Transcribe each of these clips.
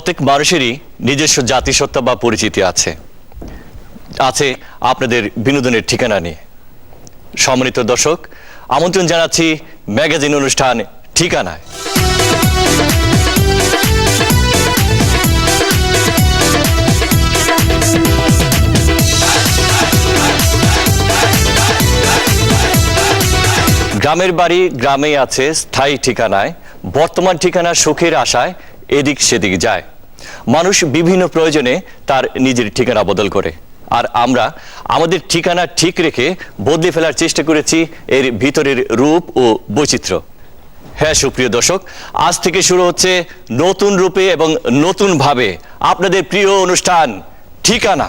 প্রত্যেক মানুষেরই নিজস্ব জাতিসত্তা বা পরিচিতি আছে আছে আপনাদের বিনোদনের ঠিকানা নিয়ে। সম্মানিত দর্শক, আমন্ত্রণ জানাচ্ছি ম্যাগাজিন অনুষ্ঠান ঠিকানায়। গ্রামের বাড়ি গ্রামেই আছে স্থায়ী ঠিকানায়, বর্তমান ঠিকানা সুখের আশায় এদিক সেদিক যায়। মানুষ বিভিন্ন প্রয়োজনে তার নিজের ঠিকানা বদল করে, আর আমরা আমাদের ঠিকানা ঠিক রেখে বদলে ফেলার চেষ্টা করেছি এর ভিতরের রূপ ও বৈচিত্র্য। হ্যাঁ সুপ্রিয় দর্শক, আজ থেকে শুরু হচ্ছে নতুন রূপে এবং নতুন ভাবে আপনাদের প্রিয় অনুষ্ঠান ঠিকানা।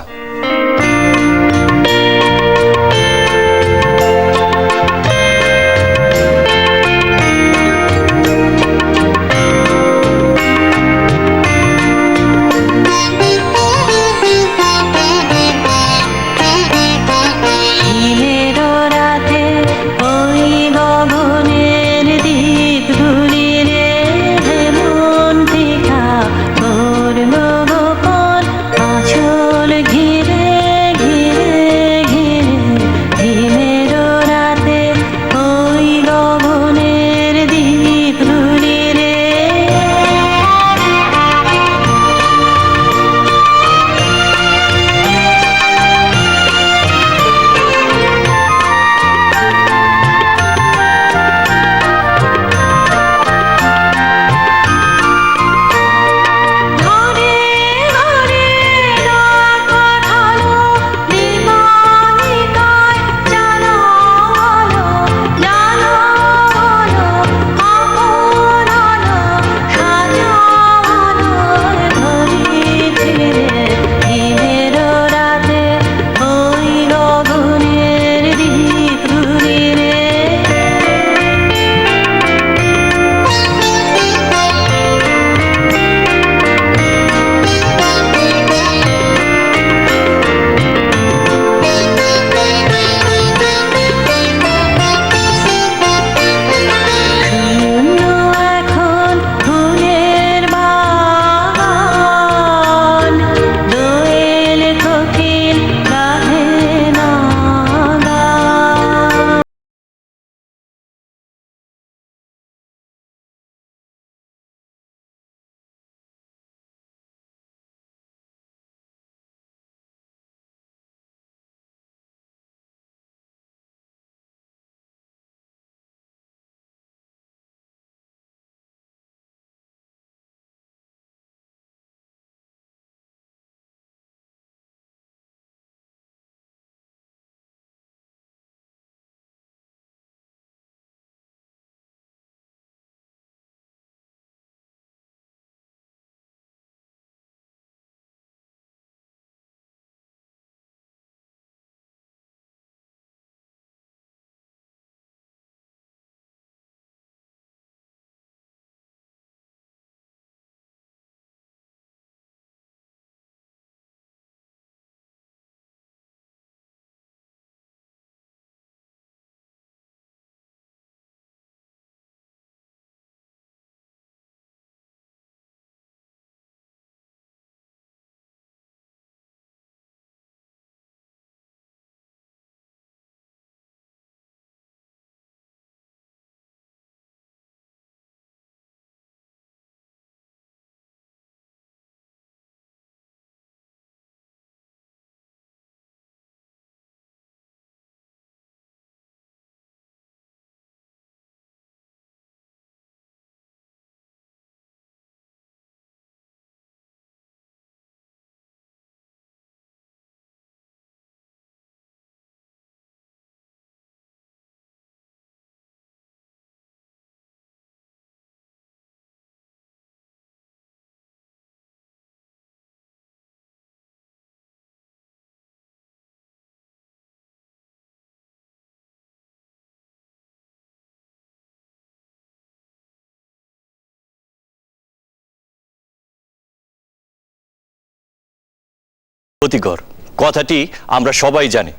ক্ষতিকর কথাটি আমরা সবাই জানি।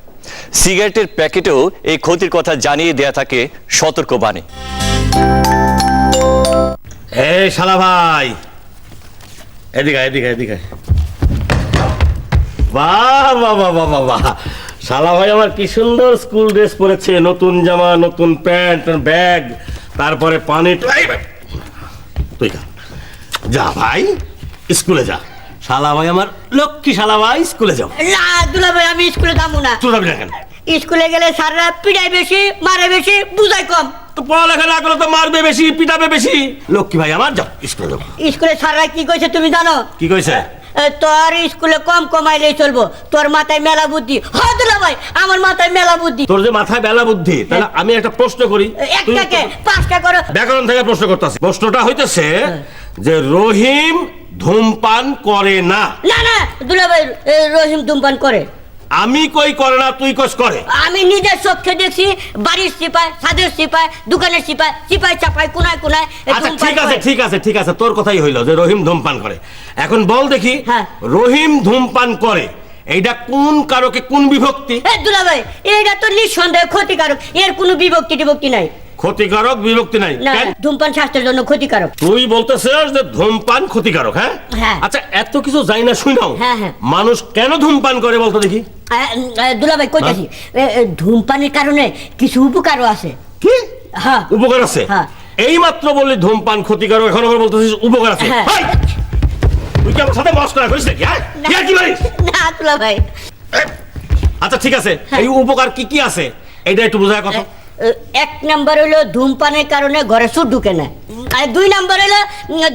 সিগারেটের প্যাকেটেও এই ক্ষতির কথা জানিয়ে দেয়া থাকে সতর্কবাণী। এই শালা ভাই, এদিকে এদিকে এদিকে। বাহ বাহ বাহ বাহ বাহ বাহ, শালা ভাই আমার কি সুন্দর স্কুল ড্রেস পরেছে, নতুন জামা, নতুন প্যান্ট, ব্যাগ, তারপরে পানি। তুই যা ভাই, স্কুলে যা। শালা ভাই আমার লক্ষ্মী, শালা ভাই স্কুলে যাও। না দুলা ভাই, আমি স্কুলে যাবো না। তুই যাবি না কেন? স্কুলে গেলে স্যাররা পিটাই বেশি, মারে বেশি, বুঝাই কম। তো পড়ালেখা না করলে তো মারবে বেশি, পিটাবে বেশি। লক্ষ্মী ভাই আমার, যাও স্কুলে যাও। স্কুলে স্যাররা কি কইছে তুমি জানো? কি কইছে? তোর স্কুলে কম কমাইলেই চলবো, তোর মাথায় মেলা বুদ্ধি। হ্যাঁ দুলা ভাই, আমার মাথায় মেলা বুদ্ধি। তোর যে মাথায় বেলা বুদ্ধি, তাহলে আমি একটা প্রশ্ন করি। একটাকে পাঁচটা করো। ব্যাকরণ থেকে প্রশ্ন করতেছি। প্রশ্নটা হইতেছে যে রহিম ধূমপান করে না। না না দুলা ভাই, রহিম ধূমপান করে। আমি কই করে না, তুই কস করে। আমি নিজের চোখে দেখছি, বাড়ির সিপাই, ছাদের সিপাই, দোকানের সিপাই, সিপাই চাপাই, কোনায় কোনায় আচ্ছা ঠিক আছে ঠিক আছে ঠিক আছে, তোর কথাই হইলো যে রহিম ধূমপান করে। এখন বল দেখি, হ্যাঁ। রহিম ধূমপান করে এইটা কোন কারকে, কোন বিভক্তি? দুলা ভাই, এইটা তো নিঃসন্দেহে ক্ষতিকারক, এর কোনো বিভক্তি টিভক্তি নাই। ক্ষতিকারক বিভক্তি নাই? না, ধূমপান স্বাস্থ্যের জন্য ক্ষতিকারক। তুই বলতেছিস যে ধূমপান ক্ষতিকারক? হ্যাঁ হ্যাঁ। আচ্ছা, এত কিছু যাই না শুনাও, হ্যাঁ, হ্যাঁ। মানুষ কেন ধূমপান করে বলতো দেখি? দুলা ভাই কইতাছি, ধূমপানের কারণে কিছু উপকারও আছে। কি হ্যাঁ, উপকার আছে? হ্যাঁ। এই মাত্র বললি ধূমপান ক্ষতিকারক, এখন আবার বলতেছিস উপকার আছে। হ্যাঁ। হাই! তুই কি আমার সাথে মস্করা করিস নাকি? হ্যাঁ, কি আর কি মারিস? না দুলা ভাই। আচ্ছা ঠিক আছে, এই উপকার কি কি আছে এটা একটু বোঝায় কথা। এক নাম্বার হলো ধূমপানের কারণে ঘরে চোর ঢুকে না। আর দুই নাম্বার হলো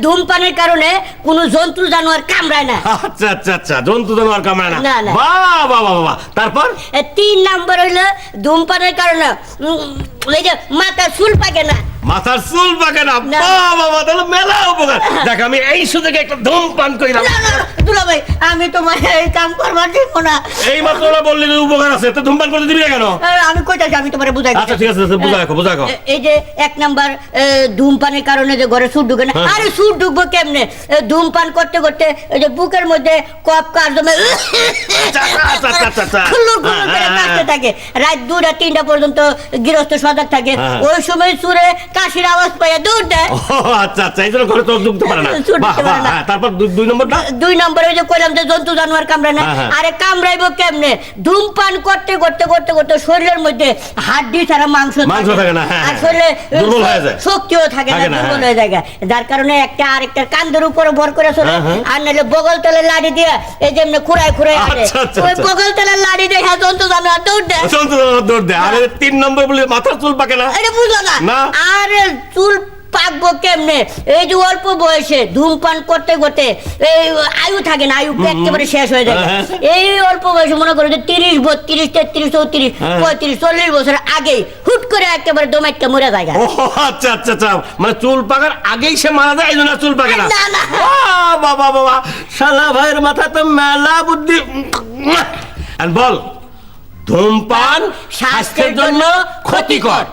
ধূমপানের কারণে কোনো জন্তু জানোয়ার কামড়ায় না। আচ্ছা আচ্ছা আচ্ছা, জন্তু জানোয়ার কামড়ায় না। না, না। বাহ বাহ বাহ বাহ। তারপর তিন নাম্বার হইলো ধূমপানের কারণে ওই যে মাথার চুল পাকে না। মাথার চুল পাকে না? না। বাহ বাহ বাহ, তাহলে মেলা উপকার। দেখ আমি এই সুযোগে একটা ধূমপান কইলাম। না না দুলা ভাই, আমি তোমার এই কাম করবার দিব না। এই মাত্র ওরা বললি যে উপকার আছে, তো ধূমপান করতে দিবি না কেন? আমি কইতাছি, আমি তোমারে বুঝাই। আচ্ছা ঠিক আছে, বুঝা রাখো বুঝা রাখো। এই যে এক নাম্বার ধূমপানের কারণে যে ঘরে সুর ঢুকে না। হ্যাঁ। আরে সুর ঢুকবো কেমনে? ধূমপান করতে করতে এই যে বুকের মধ্যে কপ কার জমে আচ্ছা, আচ্ছা, আচ্ছা, আচ্ছা। খুল্লুর খুল্লুর করে হ্যাঁ, কাশতে হ্যাঁ। থাকে। রাত 2টা 3টা পর্যন্ত গৃহস্থ সজাগ থাকে। হ্যাঁ। ওই সময় সুরে কাশির আওয়াজ পাইয়া দৌড় দেয়। ও আচ্ছা আচ্ছা, এই জন্য ঘরে তোর ঢুকতে পারে না। সুর বাহ ঢুকতে বাহ, পারে না। হ্যাঁ, তারপর দুই নম্বরটা? 2 নম্বরে ওই যে কইলাম যে জন্তু জানোয়ার কামড়ায় না। হ্যাঁ, হ্যাঁ। আরে কামড়াইবো কেমনে? ধূমপান করতে করতে করতে করতে শরীরের মধ্যে হাড্ডি ছাড়া মাংস থাকে না। হ্যাঁ, আর হ্যাঁ। শরীরে দুর্বল হয়ে যায়। শক্তিও থাকে না, থাকে না, দুর্বল হ্যাঁ। হয়ে যায়। যার কারণে একটা আরেকটা কান্দের উপরে ভর করে চলে। হ্যাঁ, হ্যাঁ। আর নাহলে বগল তলে লাড়ি দিয়ে এই যে এমনি খুঁড়ায় খুঁড়ায় আসে। আচ্ছা, আচ্ছা, ওই আচ্ছা। বগল তলে লাড়ি দিয়ে হ্যাঁ জন্তু জানোয়ার দৌড় দেয়। জন্তু জানোয়ার দৌড় দেয়। আর 3 নম্বর বলি মাথার চুল পাকে না? এটা বুঝো না। না। আরে চুল পাকবো কেমনে? এই যে অল্প বয়সে ধূমপান করতে করতে এই আয়ু থাকে না, আয়ু একেবারে শেষ হয়ে যায়। হ্যাঁ। এই অল্প বয়সে মনে করো যে 30, 32, 33, 34, হ্যাঁ। 35, 40 বছর আগে হুট করে একেবারে দমাইটটা মরে যায়। ও আচ্ছা আচ্ছা আচ্ছা, মানে চুল পাকার আগেই সে মারা যায়, এই জন্য চুল পাকে না? না, না। বাহ বাবা বাবা, শালা ভাইয়ের মাথায় তো মেলা বুদ্ধি। আর বল, ধূমপান স্বাস্থ্যের জন্য ক্ষতিকর।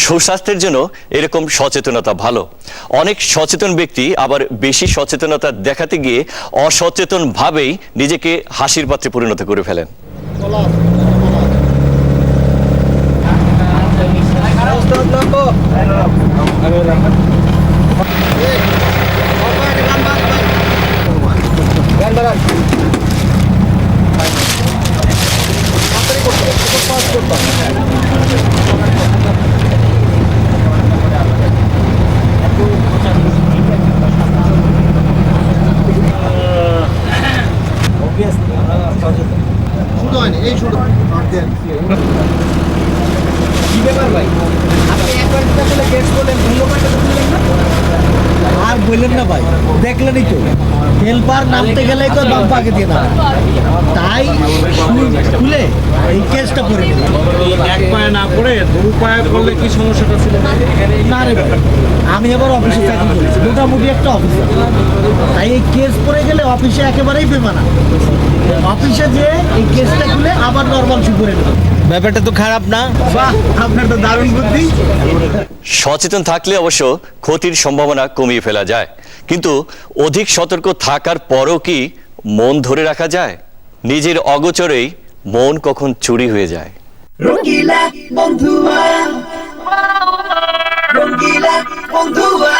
সুস্বাস্থ্যের জন্য এরকম সচেতনতা ভালো। অনেক সচেতন ব্যক্তি আবার বেশি সচেতনতা দেখাতে গিয়ে অসচেতন ভাবেই নিজেকে হাসির পাত্রে পরিণত করে ফেলেন। শুরু হয়নি, এই শুরু। কি ব্যাপার ভাই, আপনি একবার যেটা বলে গেটস বলেন, ধন্যবাদটা তো দিলেন না? আর বললেন না ভাই, দেখলেনই তো হেল্পার নামতে গেলে তো বাম পাকে দিয়ে না, তাই খুলে এই কেসটা করে দিল। এক পায়ে না করে দু পায়ে করলে কি সমস্যাটা ছিল? না রে ভাই, আমি আবার অফিসে চাকরি করেছি, মোটামুটি একটা অফিসার, তাই এই কেস পড়ে গেলে অফিসে একেবারেই বেমানা। অফিসে যে এই কেসটা খুলে আবার নর্মাল শু করে দিল। ব্যাপারটা তো খারাপ না? বাহ, আপনার তো দারুণ বুদ্ধি। সচেতন থাকলে অবশ্য ক্ষতির সম্ভাবনা কমিয়ে ফেলা যায়, কিন্তু অধিক সতর্ক থাকার পরও কি মন ধরে রাখা যায়? নিজের অগোচরেই মন কখন চুরি হয়ে যায়। রঙ্গিলা বন্ধুয়া, রঙ্গিলা বন্ধুয়া।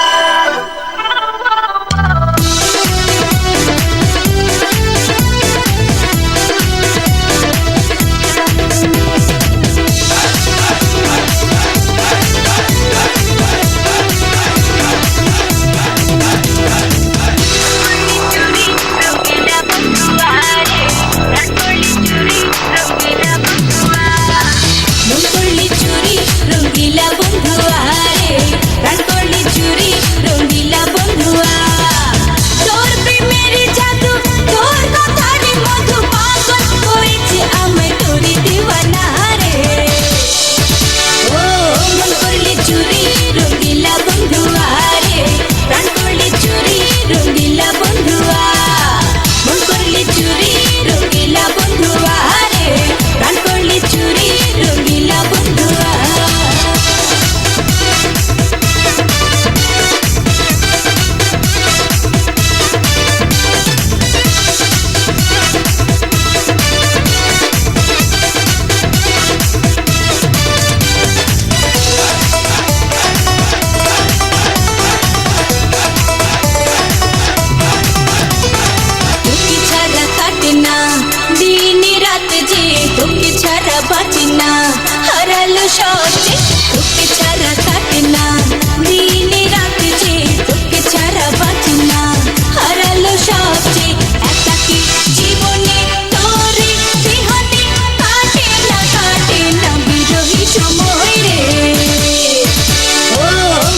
সবচেয়ে তোকে ছাড়া কাটে না দিনে রাতে যে তোকে ছাড়া বাঁচি না হারালো সবচেয়ে একাকী জীবনে তোরে দেহাতে কাটে না বিরহী সময় রে ও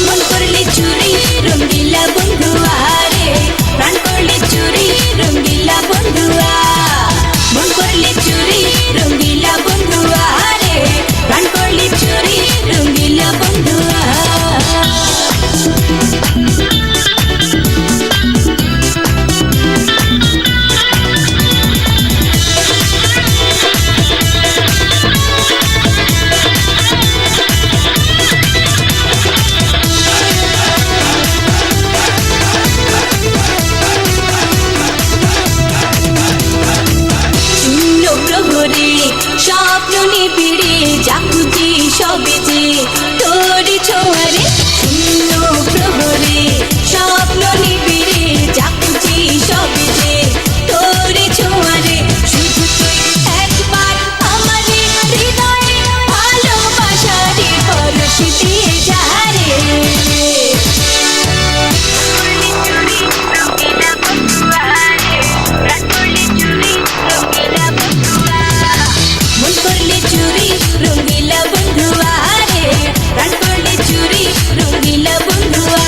মন করলে চুরি রঙ্গিলা বন্ধুয়া রে প্রাণ করলে চুরি রঙ্গিলা বন্ধুয়া মন করলে চুরি রঙ্গিলা বন্ধুয়া রে প্রাণ করলে চুরি রঙ্গিলা বন্ধুয়া শূন্য প্রহরে স্বপ্ন নিবিড়ে জাকুতি সবে যে তোরে ছোঁয়ারে শূন্য প্রহরে স্বপ্ন নিবিড়ে জাকুতি সবে যে তোরে ছোঁয়ারে শুধু তুই একবার আমারে হৃদয়ে ভালোবাসারে পরশ দিয়ে যা রে মন করলে চুরি রঙ্গিলা বন্ধুয়া রে প্রাণ করলে চুরি রঙ্গিলা বন্ধুয়া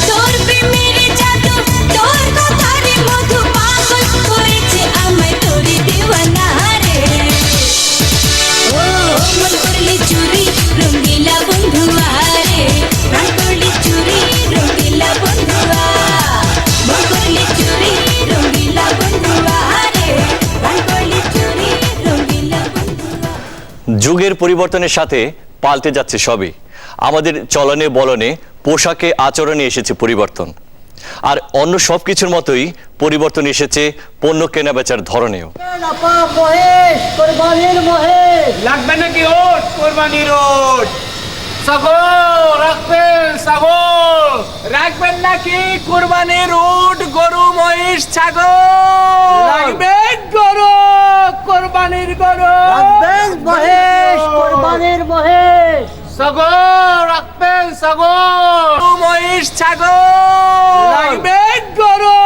তোর প্রেমের জাদু তোর কথার মধু পাগল করেছে আমায় তোরে দেওয়ানা রে ও মন করলে চুরি রঙ্গিলা বন্ধুয়া রে প্রাণ করলে চুরি রঙ্গিলা বন্ধুয়া মন করলে চুরি রঙ্গিলা বন্ধুয়া রে প্রাণ করলে চুরি রঙ্গিলা বন্ধুয়া যুগের পরিবর্তনের সাথে পাল্টে যাচ্ছে সবই। আমাদের চলনে বলনে পোশাকে আচরণে এসেছে পরিবর্তন, আর অন্য সব কিছুর মতোই পরিবর্তন এসেছে পণ্য কেনাবেচার ধরনেও। আপা মহেশ কোরবানির মহেশ লাগবে নাকি ওট কোরবানির ওট সাগর রাখবেন সাগর রাখবেন নাকি কোরবানির ওট গরু মহিষ ছাগল লাগবে গরু কোরবানির গরু রাখবেন মহেশ কোরবানির মহেশ সাগর রাখবেন সাগর গরু মহিষ ছাগল লাগবে গরু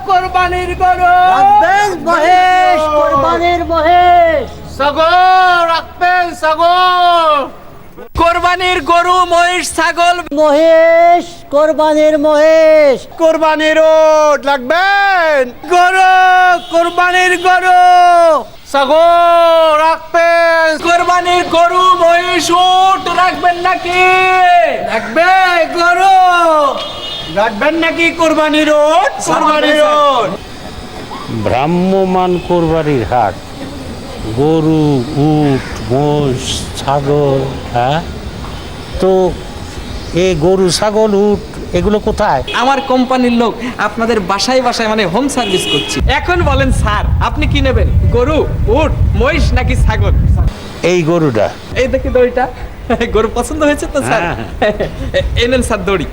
কোরবানির গরু রাখবেন মহেশ কোরবানির মহেশ সাগর রাখবেন সাগর কোরবানির গরু মহিষ ছাগল মহেশ কোরবানির মহেশ কোরবানির ওট লাগবেন গরু কোরবানির গরু সাগর রাখবেন কোরবানির গরু মহিষ উট রাখবেন নাকি রাখবে গরু রাখবেন নাকি কোরবানির ওট কোরবানির ওট ভ্রাম্যমান কোরবানির হাট, গরু, উট, মোষ, ছাগল, হ্যাঁ, তো এই গরু ছাগল উট এগুলো কোথায়? আমার কোম্পানির লোক আপনাদের বাসায় বাসায় মানে হোম সার্ভিস করছি। এখন বলেন স্যার আপনি কি নেবেন, গরু, উট, মহিষ নাকি ছাগল? এই গরুটা। এই দেখি দড়িটা, গরু পছন্দ হয়েছে তো স্যার? এই নেন স্যার দড়ি।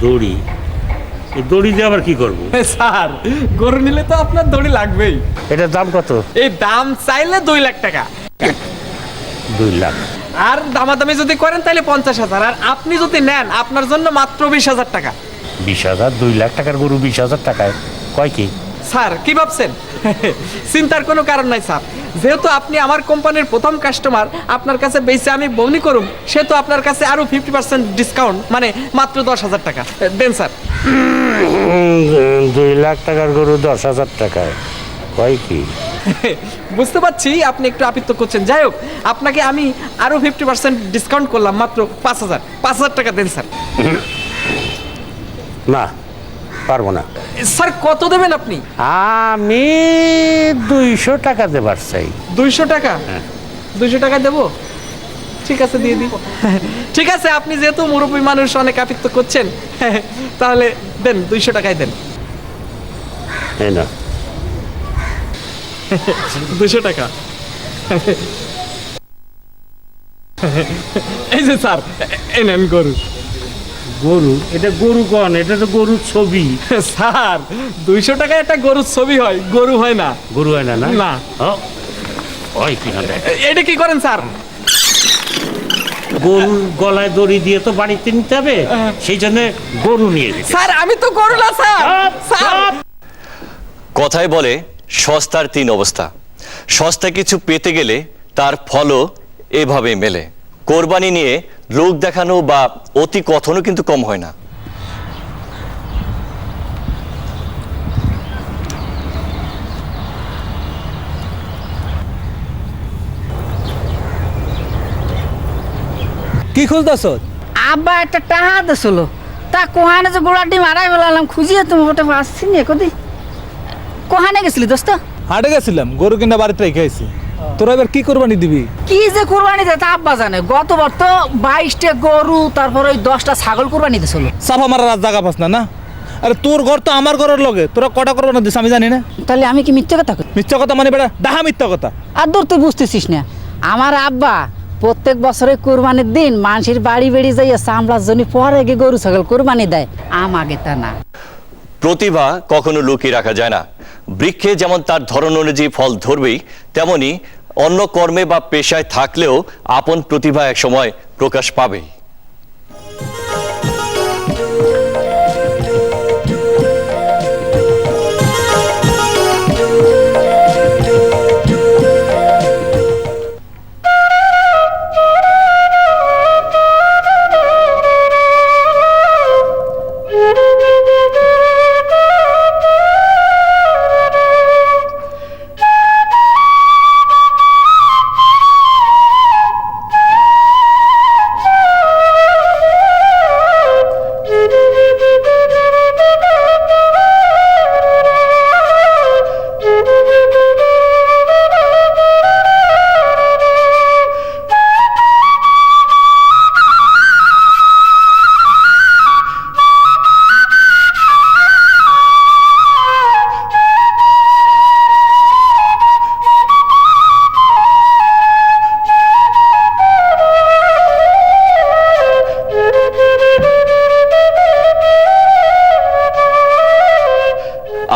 দড়ি? এই দড়ি দিয়ে আবার কি করবো? স্যার গরু নিলে তো আপনার দড়ি লাগবেই। এটার দাম কত? এই দাম চাইলে 2 লাখ টাকা। 2 লাখ। আর দামাদামি যদি করেন তাহলে 50,000, আর আপনি যদি নেন আপনার জন্য মাত্র 20,000 টাকা। 20,000? 2 লাখ টাকার গরু 20,000 টাকায় কয় কি? স্যার কি ভাবছেন? চিন্তার কোনো কারণ নাই স্যার, যেহেতু আপনি আমার কোম্পানির প্রথম কাস্টমার, আপনার কাছে বেশি আমি বউনি করুম, সে তো আপনার কাছে আরো 50% ডিসকাউন্ট, মানে মাত্র 10,000 টাকা দেন স্যার। 2 লাখ টাকার গরু 10,000 টাকায় কয় কি? বুঝতে পারছি আপনি একটু আপিত্ত করছেন, যাই হোক আপনাকে আমি আরো 50% ডিসকাউন্ট করলাম, মাত্র 5,000 টাকা দেন স্যার। না, পারবো না। স্যার কত দেবেন আপনি? আমি 200 টাকা দেবার চাই। 200 টাকা? 200 টাকা দেবো, ঠিক আছে দিয়ে দিই। ঠিক আছে, আপনি যেহেতু মুরব্বী মানুষ অনেক আপিত্ত করছেন, তাহলে দেন 200 টাকায় দেন। এই না, 200 টাকা। এই যে স্যার এই নেন গরু। গরু? এটা গরু কন, এটা তো গরুর ছবি। স্যার 200 টাকায় একটা গরুর ছবি হয়, গরু হয় না। গরু হয় না? না না। ওই কি না, এটা কি করেন স্যার? গরুর গলায় দড়ি দিয়ে তো বাড়িতে নিতে হবে, সেই জন্য গরু নিয়ে যেতে। স্যার আমি তো গরু না স্যার। স্যার কথায় বলে সস্তার তিন অবস্থা। সস্তা কিছু পেতে গেলে তার ফলও এভাবে মেলে। কোরবানি নিয়ে লোক দেখানো বা অতি কথনও কিন্তু কম হয় না। কি খুঁজতেছ? আব্বা একটা টাহা দিছিল, তা কোহানে যে গোড়াটি মারাই ফেলালাম, খুঁজিয়ে তুমি ওটা পাচ্ছি না কদি। কোহানে গেছিলি দোস্ত? হাটে গেছিলাম, গরু কিনা বাড়িতে রেখে আইছি। তোরা এবার কি কোরবানি দিবি? কি যে কোরবানি দেয় তা আব্বা জানে। গতবার তো 22টা গরু, তারপর ওই 10টা ছাগল কোরবানি দিছিল। সাফা মারার রাত জায়গা পাস না না? আরে তোর ঘর তো আমার ঘরের লগে, তোরা কটা কোরবানি দিস আমি জানি না। তাহলে আমি কি মিথ্যে কথা কই? মিথ্যা কথা মানে বেটা ডাহা মিথ্যা কথা। আর দূর তুই বুঝতেছিস না, আমার আব্বা প্রত্যেক বছরে কোরবানির দিন মানুষের বাড়ি বেড়ি যাইয়া চামড়ার জন্য পরে আগে গরু ছাগল কোরবানি দেয়, আমাকে তা না। প্রতিভা কখনো লুকিয়ে রাখা যায় না। বৃক্ষে যেমন তার ধরন অনুযায়ী ফল ধরবেই, তেমনি অন্য কর্মে বা পেশায় থাকলেও আপন প্রতিভা একসময় প্রকাশ পাবেই।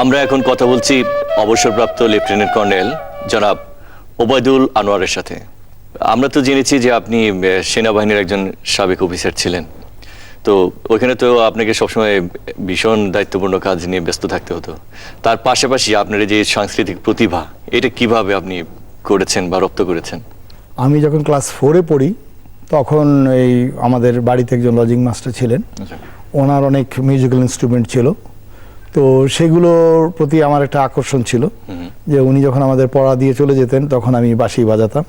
আমরা এখন কথা বলছি অবসরপ্রাপ্ত লেফটেন্যান্ট কর্নেল জনাব ওবায়দুল আনোয়ারের সাথে। আমরা তো জেনেছি যে আপনি সেনাবাহিনীর একজন সাবেক অফিসার ছিলেন, তো ওইখানে তো আপনাকে সবসময় ভীষণ দায়িত্বপূর্ণ কাজ নিয়ে ব্যস্ত থাকতে হতো। তার পাশাপাশি আপনার যে সাংস্কৃতিক প্রতিভা, এটা কিভাবে আপনি করেছেন বা রপ্ত করেছেন? আমি যখন ক্লাস 4-এ পড়ি তখন এই আমাদের বাড়িতে একজন লজিং মাস্টার ছিলেন, ওনার অনেক মিউজিক্যাল ইনস্ট্রুমেন্ট ছিল, তো সেগুলোর প্রতি আমার একটা আকর্ষণ ছিল যে উনি যখন আমাদের পড়া দিয়ে চলে যেতেন তখন আমি বাঁশি বাজাতাম।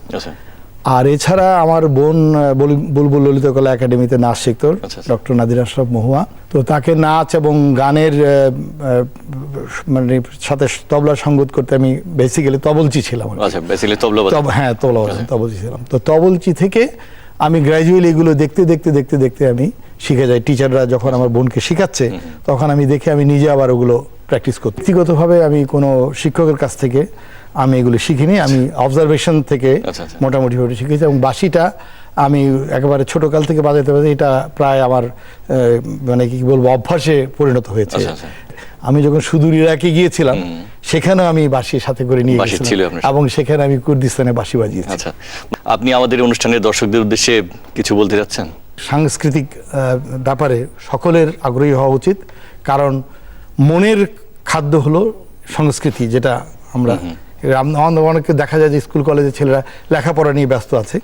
আর এছাড়া আমার বোন বুলবুল ললিত কলা একাডেমিতে নাচ শিখতো, ডক্টর নাদির আশরাফ মহুয়া, তো তাকে নাচ এবং গানের মানে সাথে তবলা সঙ্গত করতে আমি বেসিক্যালি তবলচি ছিলাম। হ্যাঁ তবলচি ছিলাম। তো তবলচি থেকে আমি গ্র্যাজুয়ালি এগুলো দেখতে দেখতে দেখতে দেখতে আমি শিখে যাই। টিচাররা যখন আমার বোনকে শেখাচ্ছে তখন আমি দেখে আমি নিজে আবার ওগুলো প্র্যাকটিস করতে। ব্যক্তিগতভাবে আমি কোনো শিক্ষকের কাছ থেকে আমি এগুলো শিখিনি, আমি অবজারভেশন থেকে মোটামুটি শিখেছি। এবং বাঁশিটা আমি একেবারে ছোটকাল থেকে বাজাতে বাজাতে এটা প্রায় আমার মানে কি বলবো অভ্যাসে পরিণত হয়েছে। আমি যখন সুদূর ইরাকে গিয়েছিলাম সেখানেও আমি বাঁশি সাথে করে নিয়ে গিয়েছিলাম এবং সেখানে আমি কুর্দিস্তানে বাঁশি বাজিয়েছি। আপনি আমাদের অনুষ্ঠানের দর্শকদের উদ্দেশ্যে কিছু বলতে যাচ্ছেন? সাংস্কৃতিক ব্যাপারে সকলের আগ্রহী হওয়া উচিত, কারণ মনের খাদ্য হলো সংস্কৃতি, যেটা আমরা অনেকে দেখা যায় যে স্কুল কলেজের ছেলেরা লেখাপড়া নিয়ে ব্যস্ত আছে,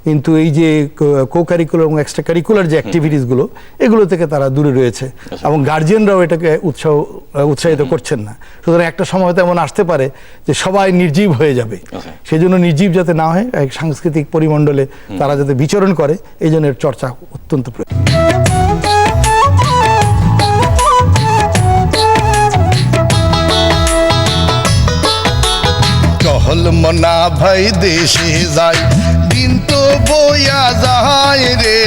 কিন্তু এই যে কো কারিকুলার এবং এক্সট্রা কারিকুলার যে অ্যাক্টিভিটিসগুলো এগুলো থেকে তারা দূরে রয়েছে এবং গার্জিয়ানরাও এটাকে উৎসাহিত করছেন না। সুতরাং একটা সময় হয়তো এমন আসতে পারে যে সবাই নির্জীব হয়ে যাবে, সেই জন্য নির্জীব যাতে না হয় এক সাংস্কৃতিক পরিমণ্ডলে তারা যাতে বিচরণ করে, এই জন্য এর চর্চা অত্যন্ত প্রয়োজন। চহল মনা ভাই দেশে যাই, দিন তো বইয়া যায় রে,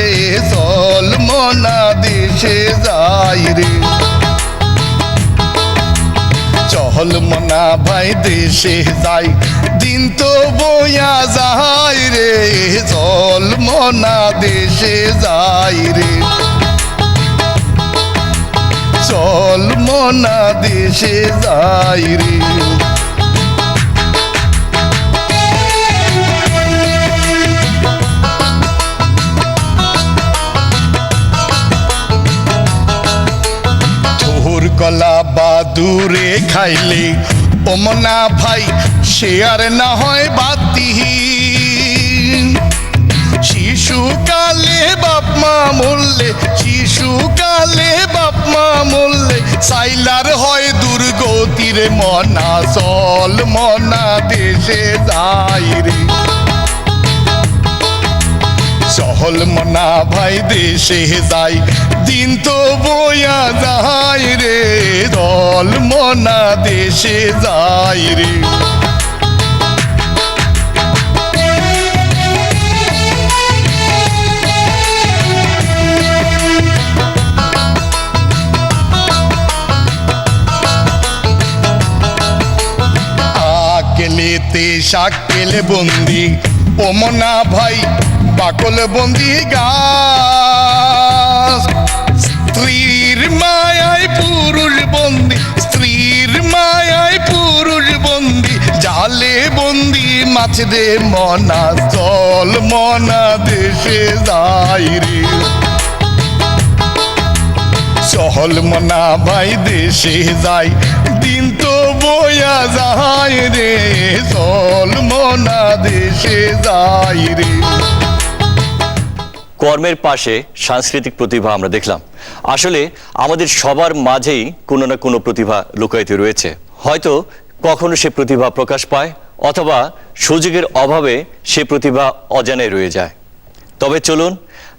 চল মনা দেশে যাই রে। চহল মনা ভাই দেশে যাই, দিন তো বইয়া যায় রে, চল মনা দেশে যাই রে। চল মনা দেশে যাই রে। দূরে খাইলে ওমনা ভাই সে আর না হয় বাতিহীন শিশুকালে বাপ মা মরলে শিশুকালে বাপ মা মরলে সাইলার হয় দুর্গতির মনা চল মনা দেশে যাই রে চহল মনা ভাই দেশে যাই দিন তো বয়া যায় রে চল মনা দেশে যাই রে আকেলেতে শাকেল বন্দি ওমনা ভাই বাকল বন্দি গাছ স্ত্রীর মায়ায় পুরুষ বন্দি স্ত্রীর মায়ায় পুরুষ বন্দি জালে বন্দি মাছ রে মনা চল মনা দেশে যাই রে চহল মনা ভাই দেশে যাই দিন তো বয়া যায় রে চল মনা দেশে যাই রে কর্মের পাশে সাংস্কৃতিক প্রতিভা আমরা দেখলাম। আসলে আমাদের সবার মাঝেই কোনো না কোনো প্রতিভা লুকায়িত রয়েছে। হয়তো কখনো সে প্রতিভা প্রকাশ পায় অথবা সুযোগের অভাবে সে প্রতিভা অজানায় রয়ে যায়। তবে চলুন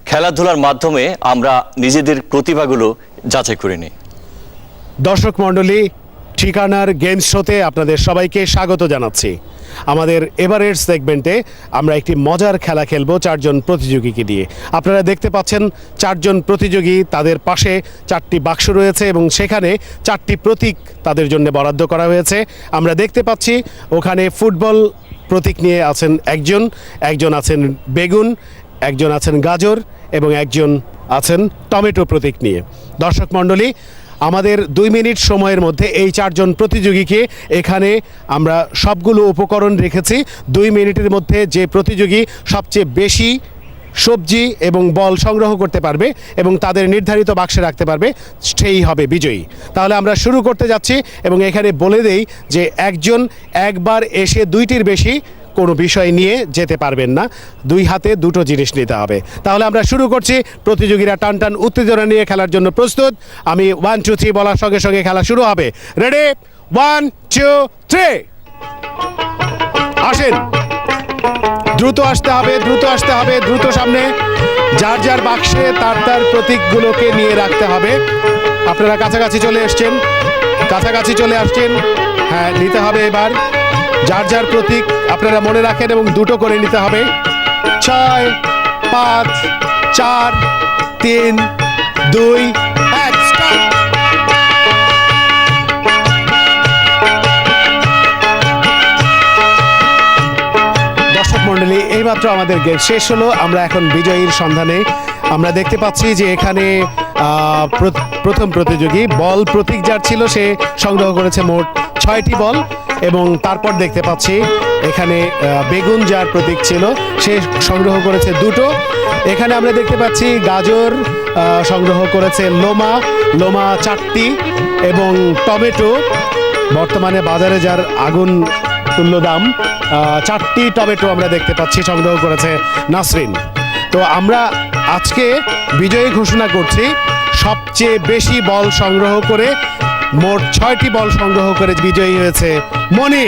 খেলাধুলার মাধ্যমে আমরা নিজেদের প্রতিভাগুলো যাচাই করে নিই। দর্শক মণ্ডলী, ঠিকানার গেমস শোতে আপনাদের সবাইকে স্বাগত জানাচ্ছি। আমাদের এবারের সেগমেন্টে আমরা একটি মজার খেলা খেলবো চারজন প্রতিযোগীকে দিয়ে। আপনারা দেখতে পাচ্ছেন চারজন প্রতিযোগী, তাদের পাশে চারটি বাক্স রয়েছে এবং সেখানে চারটি প্রতীক তাদের জন্য বরাদ্দ করা হয়েছে। আমরা দেখতে পাচ্ছি ওখানে ফুটবল প্রতীক নিয়ে আছেন একজন আছেন বেগুন, একজন আছেন গাজর এবং একজন আছেন টমেটো প্রতীক নিয়ে। দর্শক মণ্ডলী, আমাদের 2 মিনিট সময়ের মধ্যে এই চারজন প্রতিযোগীকে এখানে আমরা সবগুলো উপকরণ রেখেছি। 2 মিনিটের মধ্যে যে প্রতিযোগী সবচেয়ে বেশি সবজি এবং বল সংগ্রহ করতে পারবে এবং তাদের নির্ধারিত বাক্সে রাখতে পারবে সেই হবে বিজয়ী। তাহলে আমরা শুরু করতে যাচ্ছি এবং এখানে বলে দেই যে একজন একবার এসে 2টির বেশি কোনো বিষয় নিয়ে যেতে পারবেন না, 2 হাতে 2টো জিনিস নিতে হবে। তাহলে আমরা শুরু করছি। প্রতিযোগীরা টান টান উত্তেজনা নিয়ে খেলার জন্য প্রস্তুত। আমি 1 2 3 বলার সঙ্গে সঙ্গে খেলা শুরু হবে। রেডি 1 2 3। আসেন, দ্রুত আসতে হবে, দ্রুত আসতে হবে, দ্রুত সামনে। যার যার বাক্সে তার তার প্রতীকগুলোকে নিয়ে রাখতে হবে। আপনারা কাছাকাছি চলে এসছেন, কাছাকাছি চলে আসছেন। হ্যাঁ, নিতে হবে এবার যার যার প্রতীক আপনারা মনে রাখেন এবং 2টো করে নিতে হবে। 6 5 4 3 2 1 স্টার্ট। দর্শক মণ্ডলী, এইমাত্র আমাদের গেম শেষ হলো। আমরা এখন বিজয়ীর সন্ধানে। আমরা দেখতে পাচ্ছি যে এখানে প্রথম প্রতিযোগী বল প্রতীক যার ছিল সে সংগ্রহ করেছে মোট 6টি বল এবং তারপর দেখতে পাচ্ছি এখানে বেগুন যার প্রতীক ছিল সে সংগ্রহ করেছে 2টো। এখানে আমরা দেখতে পাচ্ছি গাজর সংগ্রহ করেছে লোমা 4টি এবং টমেটো বর্তমানে বাজারে যার আগুন তুল্য দাম 4টি টমেটো আমরা দেখতে পাচ্ছি সংগ্রহ করেছে নাসরিন। তো আমরা আজকে বিজয়ী ঘোষণা করছি সবচেয়ে বেশি বল সংগ্রহ করে, মোট 6টি বল সংগ্রহ করে বিজয়ী হয়েছে মনি।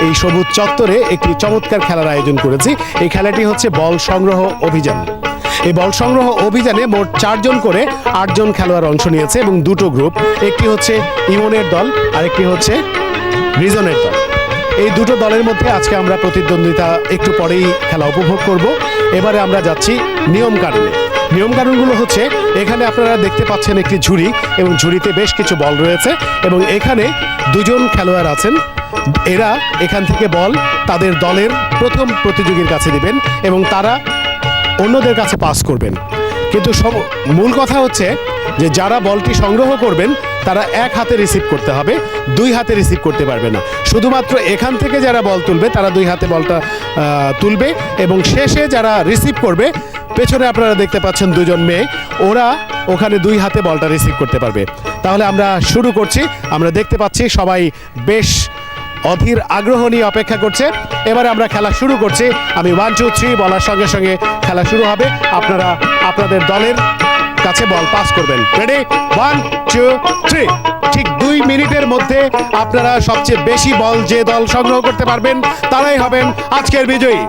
এই সবুজ চত্বরে একটি চমৎকার খেলার আয়োজন করেছি। এই খেলাটি হচ্ছে বল সংগ্রহ অভিযান। এই বল সংগ্রহ অভিযানে মোট 4 জন করে 8 জন খেলোয়াড় অংশ নিয়েছে এবং 2টো গ্রুপ, একটি হচ্ছে ইমনের দল আর একটি হচ্ছে রিজনের দল। এই 2টো দলের মধ্যে আজকে আমরা প্রতিদ্বন্দ্বিতা একটু পরেই খেলা উপভোগ করব। এবারে আমরা যাচ্ছি নিয়মকানুনে। নিয়মকানুনগুলো হচ্ছে এখানে আপনারা দেখতে পাচ্ছেন একটি ঝুড়ি এবং ঝুড়িতে বেশ কিছু বল রয়েছে এবং এখানে 2 জন খেলোয়াড় আছেন। এরা এখান থেকে বল তাদের দলের প্রথম প্রতিযোগীর কাছে দিবেন এবং তারা অন্যদের কাছে পাস করবেন। কিন্তু মূল কথা হচ্ছে যে যারা বলটি সংগ্রহ করবেন তারা 1 হাতে রিসিভ করতে হবে, 2 হাতে রিসিভ করতে পারবে না। শুধুমাত্র এখান থেকে যারা বল তুলবে তারা 2 হাতে বলটা তুলবে এবং শেষে যারা রিসিভ করবে, পেছনে আপনারা দেখতে পাচ্ছেন 2 জন মেয়ে, ওরা ওখানে 2 হাতে বলটা রিসিভ করতে পারবে। তাহলে আমরা শুরু করছি। আমরা দেখতে পাচ্ছি সবাই বেশ অধীর আগ্রহ নিয়ে অপেক্ষা করছে। এবারে আমরা খেলা শুরু করছি। আমি 1 2 3 বলার সঙ্গে সঙ্গে খেলা শুরু হবে। আপনারা আপনাদের দলের কাছে বল পাস করবেন। রেডি 1 2 3। ঠিক 2 মিনিটের মধ্যে আপনারা সবচেয়ে বেশি বল যে দল সংগ্রহ করতে পারবেন তারাই হবেন আজকের বিজয়ী।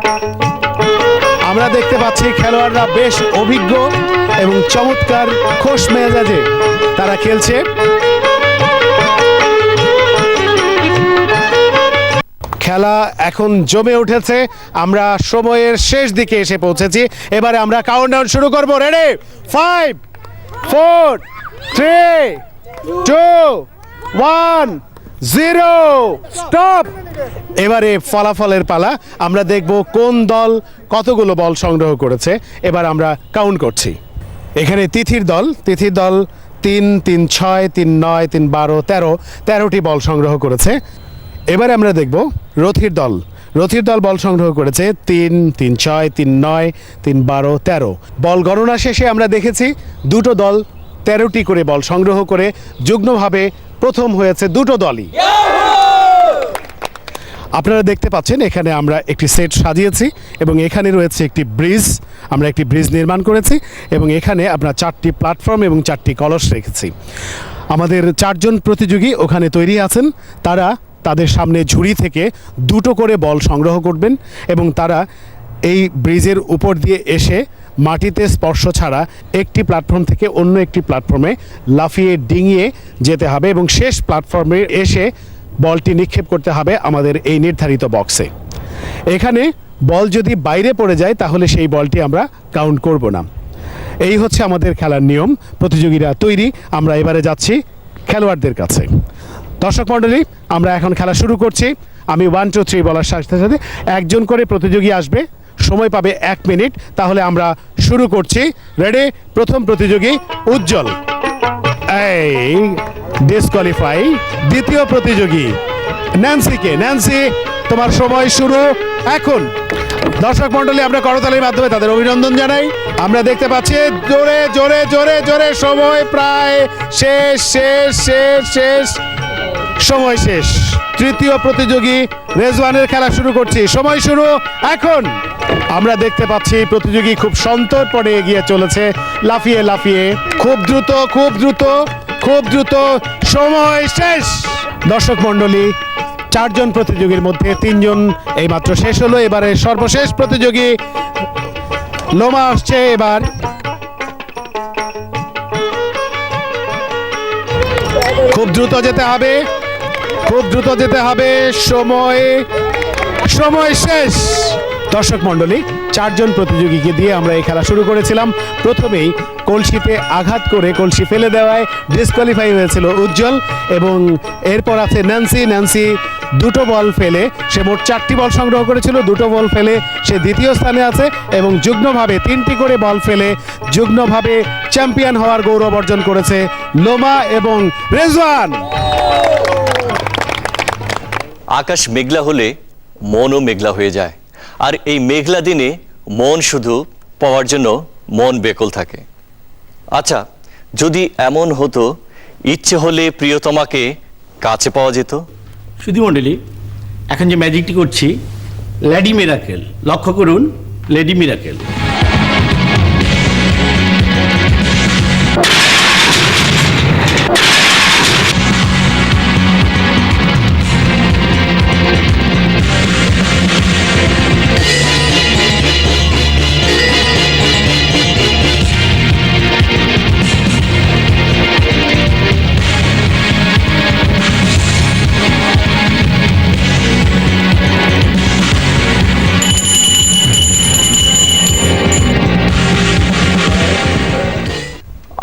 আমরা দেখতে পাচ্ছি খেলোয়াড়রা বেশ অভিজ্ঞ এবং চমৎকার খোশ মেজাজে তারা খেলছে। খেলা এখন জমে উঠেছে। আমরা সময়ের শেষ দিকে এসে পৌঁছেছি। এবারে আমরা কাউন্টডাউন শুরু করব। Ready 5 4 3 2 1 0 stop. এবারে ফলাফলের পালা। আমরা দেখব কোন দল কতগুলো বল সংগ্রহ করেছে। এবার আমরা কাউন্ট করছি। এখানে তিথির দল 3 3 6 3 9 3 12 13টি বল সংগ্রহ করেছে। এবারে আমরা দেখব রথির দল বল সংগ্রহ করেছে 3 3 6 3 9 3 12 13। বল গণনা শেষে আমরা দেখেছি দুটো দল 13টি করে বল সংগ্রহ করে যুগ্মভাবে প্রথম হয়েছে দুটো দলই। আপনারা দেখতে পাচ্ছেন এখানে আমরা একটি সেট সাজিয়েছি এবং এখানে রয়েছে একটি ব্রিজ। আমরা একটি ব্রিজ নির্মাণ করেছি এবং এখানে আমরা 4টি প্ল্যাটফর্ম এবং 4টি কলস রেখেছি। আমাদের 4 জন প্রতিযোগী ওখানে তৈরি আছেন। তারা তাদের সামনে ঝুড়ি থেকে দুটো করে বল সংগ্রহ করবেন এবং তারা এই ব্রিজের উপর দিয়ে এসে মাটিতে স্পর্শ ছাড়া একটি প্ল্যাটফর্ম থেকে অন্য একটি প্ল্যাটফর্মে লাফিয়ে ডিঙিয়ে যেতে হবে এবং শেষ প্ল্যাটফর্মে এসে বলটি নিক্ষেপ করতে হবে আমাদের এই নির্ধারিত বক্সে। এখানে বল যদি বাইরে পড়ে যায় তাহলে সেই বলটি আমরা কাউন্ট করব না। এই হচ্ছে আমাদের খেলার নিয়ম। প্রতিযোগীরা তৈরি। আমরা এবারে যাচ্ছি খেলোয়াড়দের কাছে। দর্শক মণ্ডলী, আমরা এখন খেলা শুরু করছি। আমি 1 2 3 বলার সাথে সাথে একজন করে প্রতিযোগী আসবে। সময় পাবে 1 মিনিট। তাহলে আমরা শুরু করছি। রেডি? প্রথম প্রতিযোগী উজ্জ্বল, এই ডিসকোয়ালিফাই। দ্বিতীয় প্রতিযোগী ন্যান্সি, তোমার সময় শুরু এখন। দর্শক মণ্ডলী, আমরা করতালির মাধ্যমে তাদের অভিনন্দন জানাই। আমরা দেখতে পাচ্ছি জোরে জোরে জোরে জোরে সময় প্রায় শেষ। সময় শেষ। তৃতীয় প্রতিযোগী রেজওয়ানের খেলা শুরু করছি। সময় শুরু এখন। আমরা দেখতে পাচ্ছি প্রতিযোগী খুব সন্তর্পণে এগিয়ে চলেছে লাফিয়ে। খুব দ্রুত সময় শেষ। দর্শক মণ্ডলী, 4 জন প্রতিযোগীর মধ্যে 3 জন এইমাত্র শেষ হলো। এবারে সর্বশেষ প্রতিযোগী লোমা আসছে। এবার খুব দ্রুত যেতে হবে। সময় শেষ। দর্শক মণ্ডলী, 4 জন প্রতিযোগীকে দিয়ে আমরা এই খেলা শুরু করেছিলাম। প্রথমেই কলসিতে আঘাত করে কলসি ফেলে দেওয়ায় ডিসকোয়ালিফাই হয়েছিল উজ্জ্বল এবং এরপর আছে ন্যান্সি। দুটো বল ফেলে সে মোট 4টি বল সংগ্রহ করেছিল। দুটো বল ফেলে সে দ্বিতীয় স্থানে আছে এবং যুগ্মভাবে 3টি করে বল ফেলে যুগ্মভাবে চ্যাম্পিয়ন হওয়ার গৌরব অর্জন করেছে লোমা এবং রেজওয়ান। আকাশ মেঘলা হলে মনও মেঘলা হয়ে যায়, আর এই মেঘলা দিনে মন শুধু পাওয়ার জন্য মন বেকল থাকে। আচ্ছা, যদি এমন হতো ইচ্ছে হলে প্রিয়তমাকে কাছে পাওয়া যেত? সুধী মণ্ডলী, এখন যে ম্যাজিকটি করছি লেডি মিরাকেল, লক্ষ্য করুন লেডি মিরাকেল।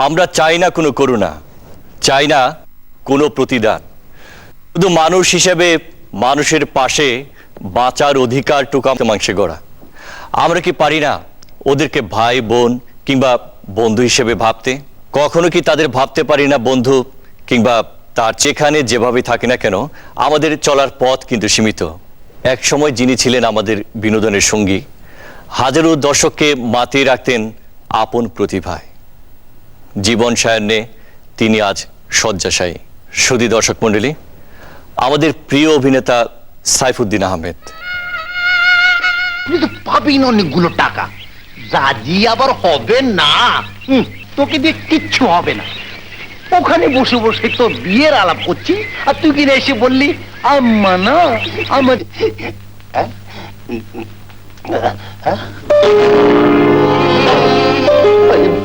আমরা চাই না কোনো করুণা, চাই না কোনো প্রতিদান। শুধু মানুষ হিসেবে মানুষের পাশে বাঁচার অধিকারটুকু মাংসে গড়া। আমরা কি পারি না ওদেরকে ভাই বোন কিংবা বন্ধু হিসেবে ভাবতে? কখনো কি তাদের ভাবতে পারি না বন্ধু, কিংবা তার যেখানে যেভাবে থাকে না কেন আমাদের চলার পথ কিন্তু সীমিত। এক সময় যিনি ছিলেন আমাদের বিনোদনের সঙ্গী, হাজারো দর্শককে মাতিয়ে রাখতেন আপন প্রতিভায়। জীবন সায়ান্নে তিনি আজ শয্যাশায়ী। সুধী দর্শক মণ্ডলী, আমাদের প্রিয় অভিনেতা সাইফুদ্দিন আহমেদ। তুই তো পাবি না অনেকগুলো টাকা, রাজি আবার হবে না। তোকে দিয়ে কিচ্ছু হবে না। ওখানে বসে বসে তো বিয়ের আলাপ করছি, আর তুই কিনে এসে বললি আম্মা না আমার।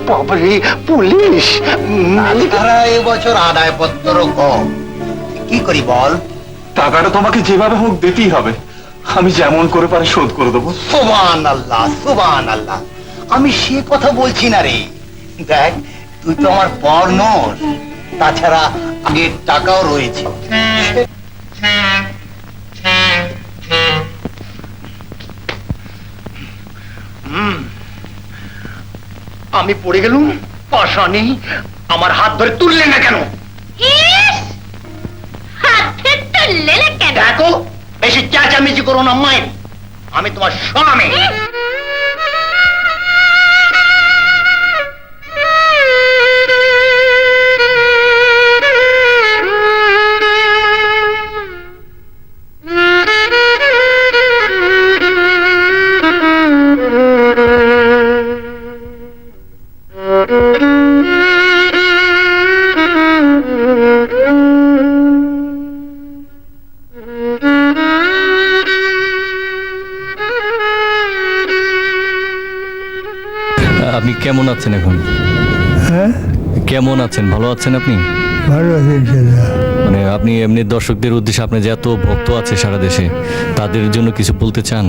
বাবারে, পুলিশ! তাছাড়া এবছর আদায় পত্র কম, কি করি বল? টাকাটা তোমাকে যেভাবে হোক দিতেই হবে। আমি যেমন করে পারি শোধ করে দেবো। সুবহানাল্লাহ, সুবহানাল্লাহ। আমি সে কথা বলছি না রে। দেখ, তুই তো আমার পর নস, তাছাড়া আগের টাকাও রয়েছে। আমি পড়ে গেলুম, পয়সা নেই। আমার হাত ধরে তুললে না কেন? দেখো, বেশি চেঁচামেচি করো না মায়ের। আমি তোমার স্বামী। আপনি কেমন আছেন এখন? কেমন আছেন? ভালো আছেন আপনি? ভালো আছেন। মানে আপনি এমনি দর্শকদের উদ্দেশ্যে আপনার যে এত ভক্ত আছে সারা দেশে, তাদের জন্য কিছু বলতে চান?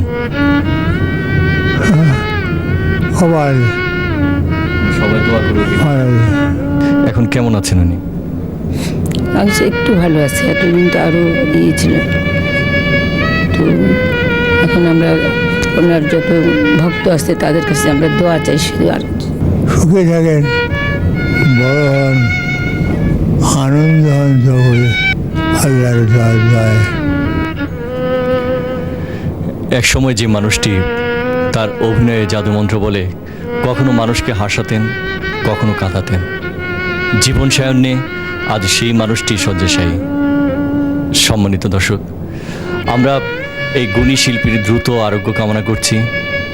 সবাই দোয়া করবে। এখন কেমন আছেন উনি? আমি একটু ভালো আছি, এতদিন তো আরো ইয়ে ছিল। তো এখন আমরা ওনার যত ভক্ত আছে তাদের কাছে আমরা দোয়া চাই শুধু, আর সুখে থাকেন, বড় হন, আনন্দ হন, সকলে আল্লাহর দয়ায়। এক সময় যে মানুষটি তার অভিনয়ে জাদুমন্ত্র বলে কখনো মানুষকে হাসাতেন, কখনো কাঁদাতেন, জীবন সায়ান্নে আজ সেই মানুষটি শয্যাশায়ী। সম্মানিত দর্শক, আমরা এই গুণী শিল্পীর দ্রুত আরোগ্য কামনা করছি,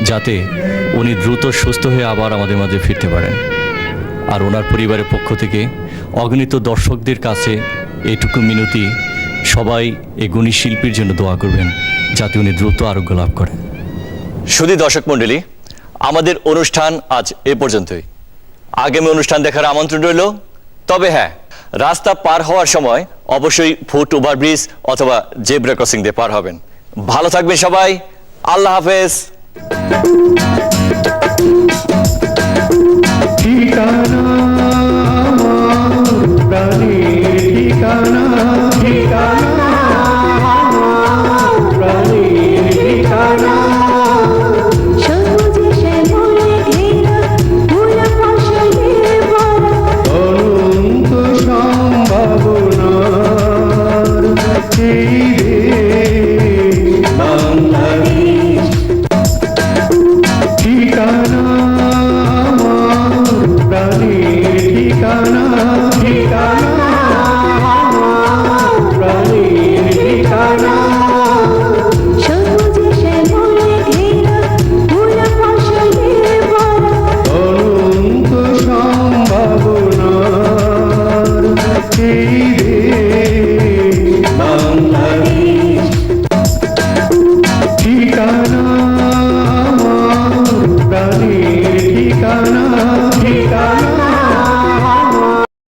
যাতে উনি দ্রুত সুস্থ হয়ে আবার আমাদের মাঝে ফিরতে পারেন। আর ওনার পরিবারের পক্ষ থেকে অগণিত দর্শকদের কাছে এইটুকু মিনতি, সবাই এই গুণী শিল্পীর জন্য দোয়া করবেন যাতে উনি দ্রুত আরোগ্য লাভ করেন। সুধী দর্শক মণ্ডলী, আমাদের অনুষ্ঠান আজ এ পর্যন্তই। আগামী অনুষ্ঠান দেখার আমন্ত্রণ রইল। তবে হ্যাঁ, রাস্তা পার হওয়ার সময় অবশ্যই ফুট ওভারব্রিজ অথবা জেব্রা ক্রসিং দিয়ে পার হবেন। ভালো থাকবেন সবাই। আল্লাহ হাফেজ। ঠিকানা, প্রাণের ঠিকানা, ঠিকানা, প্রাণের ঠিকানা। সবুজে শ্যামলে ঘেরা ফুল ফসলে ভরা অনন্ত সম্ভাবনার এই দেশ বাংলাদেশ। ঠিকানা, প্রাণের ঠিকানা, ঠিকানা, প্রাণের ঠিকানা। সবুজে শ্যামলে ঘেরা ফুল ফসলে ভরা অনন্ত সম্ভাবনার এই দেশ বাংলাদেশ। ঠিকানা, প্রাণের ঠিকানা।